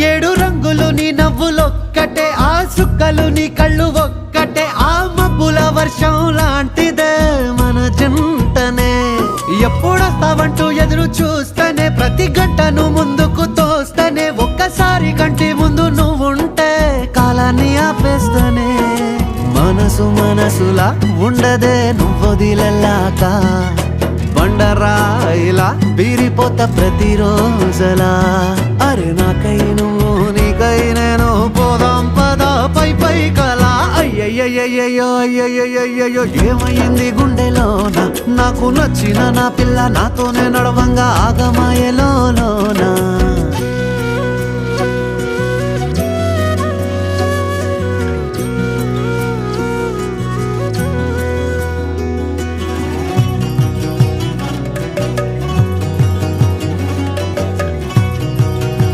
ఏడు రంగులు నీ నవ్వులొక్కటే, ఆ సుక్కలు నీ కళ్ళు ఒక్కటే, ఆ మబ్బుల వర్షం లాంటిదే మన జంటనే. ఎప్పుడొస్తావంటూ ఎదురు చూస్తేనే, ప్రతి గంటను ముందుకు తోస్తేనే, ఒక్కసారి కంటి ముందు నువ్వుంటే కాలాన్ని ఆపేస్తేనే. మనసు మనసులా ఉండదే నువ్వొదిలెళ్ళాక, బండరాయిలా బీరిపోత ప్రతిరోజలా. అరే నాకై నువ్వు నీకై నేను, పోదాం పదా పై పై కలా. అయ్యయ్యయ్యో అయ్యయ్యయ్యో ఏమైంది గుండెలోన, నాకు నచ్చిన నా పిల్ల నాతోనే నడవంగా ఆగమాయలోనా.